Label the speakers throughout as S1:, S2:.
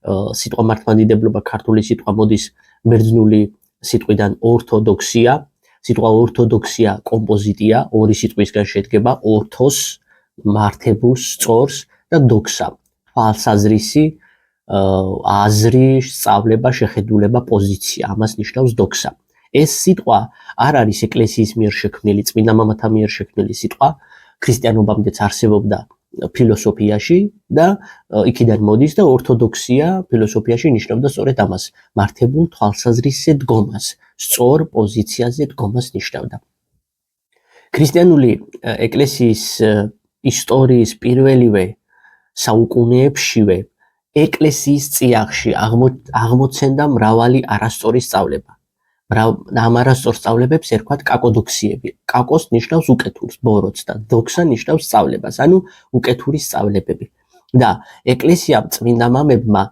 S1: სიტყვა მართლმადიდებლობა ქართული სიტყვა მოდის ბერძნული სიტყვიდან ორთოდოქსია. სიტყვა ორთოდოქსია კომპოზიტია, ორი სიტყვისგან შედგება, ორთოს, მართებულს, სწორს და დოქსა, თვალსაზრისი, აზრი, სწავლება, შეხედულება, პოზიცია, ამას ნიშნავს დოქსა. ეს სიტყვა არ არის ეკლესიის მიერ შექმნილი, წმინდა მამათა მიერ შექმნილი სიტყვა, ქრისტიანობამდეც არსებობდა ფილოსოფიაში და იქიდან მოდის და ორთოდოქსია ფილოსოფიაში ნიშნავდა სწორედ ამას, მართებულ თვალსაზრისზე დგომას, სწორ პოზიციაზე დგომას ნიშნავდა. ქრისტიანული ეკლესიის ისტორიის პირველივე საუკუნეებშივე ეკლესიის წიაღში აღმოცენდა მრავალი არასწორი სწავლება. ამ არასწორ სწავლებებს ერქვათ კაკოდოქსიები. კაკოს ნიშნავს უკეთურს, ბოროტს და დოქსა ნიშნავს სწავლებას, ანუ უკეთური სწავლებები. და ეკლესიამ წმინდა მამებმა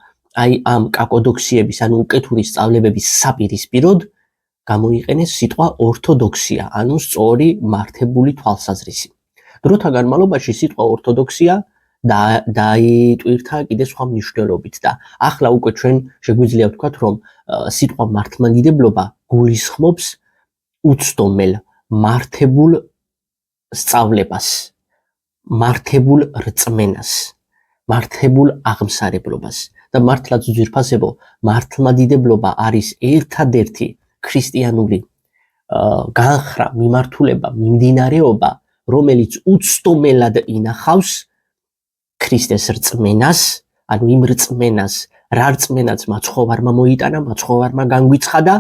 S1: აი ამ კაკოდოქსიების, ანუ უკეთური სწავლებების საპირისპიროდ გამოიყენეს სიტყვა ორთოდოქსია, ანუ სწორი მართებული თვალსაზრისი. დროთა განმავლობაში სიტყვა ორთოდოქსია დაიტვირთა კიდე სხვა მნიშვნელობით და ახლა უკვე ჩვენ შეგვიძლია ვთქვათ, რომ სიტყვა მართლმადიდებლობა გულისხმობს უცდომელ, მართებულ სწავლებას, მართებულ რწმენას, მართებულ აღმსარებლობას და მართლაც ძვირფასებო, მართლმადიდებლობა არის ერთადერთი ქრისტიანული განხრა, მიმართულება, მიმდინარეობა, რომელიც უცდომელად ინახავს ქრისტეს რწმენას, ანუ იმ რწმენას, რა რწმენაც მაცხოვარმა მოიტანა, მაცხოვარმა განგვიცხადა,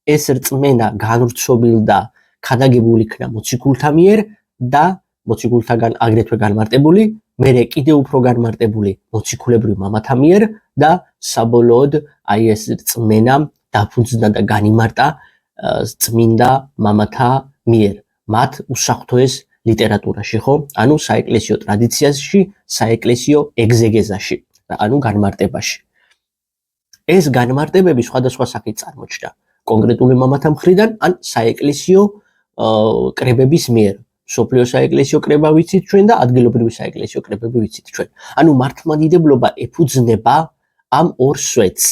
S1: ეს რწმენა განვრცობილდა, ქადაგებული იქნა მოციქულთა მიერ და მოციქულთაგან აგრეთვე განმარტებული, მერე კიდევ უფრო განმარტებული მოციქულებრივ მამათა მიერ და საბოლოოდ აი ეს რწმენა დაფუძნდა და განიმარტა წმინდა მამათა მიერ. მათ უსახთოეს ლიტერატურაში, ხო? ანუ საეკლესიო ტრადიციაში, საეკლესიო ეგზეგეზაში, ანუ განმარტებაში. ეს განმარტებები სხვადასხვა სახით წარმოჩნდა. კონკრეტული მამათა მხრიდან ან საეკლესიო კრებების მიერ. სოფლიო საეკლესიო კრება ვიცით ჩვენ და ადგილობრივი საეკლესიო კრებები ვიცით ჩვენ. ანუ მართლმადიდებლობა ეფუძნება ამ ორ სვეტს,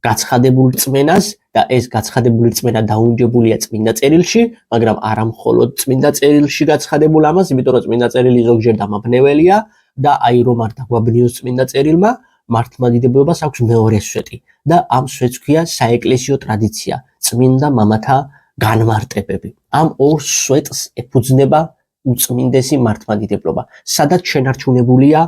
S1: გაცხადებულ რწმენას და ეს გაცხადებული რწმენა დაუნჯებულია წმინდა წერილში, მაგრამ არა მხოლოდ წმინდა წერილში გაცხადებულ ამას, იმიტომ რომ წმინდა წერილი ზოგჯერ დამაბნეველია და აი რომ არ დაგვაბნიოს წმინდა წერილმა, მართლმადიდებლობას აქვს მეორე სვეტი და ამ სვეტს ქვია საეკლესიო ტრადიცია, წმინდა მამათა განმარტებები. ამ ორ სვეტს ეფუძნება უწმინდესი მართლმადიდებლობა, სადაც შენარჩუნებულია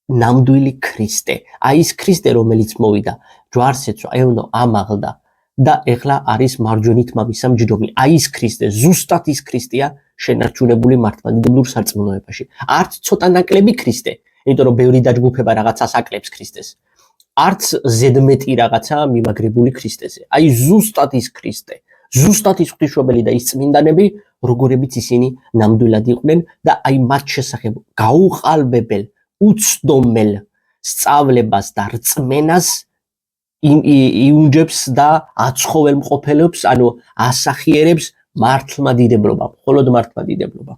S1: ნამდვილი ქრისტე. აი ის ქრისტე, რომელიც მოვიდა, ჯვარს ეცვა, ევნო ამაღლდა და ეხლა არის მარჯვენით მამისა მჯდომი. აი ის ქრისტე, ზუსტად ის ქრისტეა შენარჩუნებული მართლმადიდებლურ სარწმუნოებაში. არც ცოტა ნაკლები ქრისტე, იმიტომ რომ ბევრი დაჯგუფება რაღაცას აკლებს ქრისტეს. არც ზედმეტი რაღაცა მიმაგრებული ქრისტეზე. აი ზუსტად ის ქრისტე, ზუსტად ის ღვთისმშობელი და ის წმინდანები, როგორებიც ისინი ნამდვილად იყვნენ და აი მათ შესახებ გაუყალბებელ, უცდომელ სწავლებას და რწმენას იუნჯებს და აცხოველმყოფელობს, ანუ ასახიერებს მართლმადიდებლობა, მხოლოდ მართლმადიდებლობა.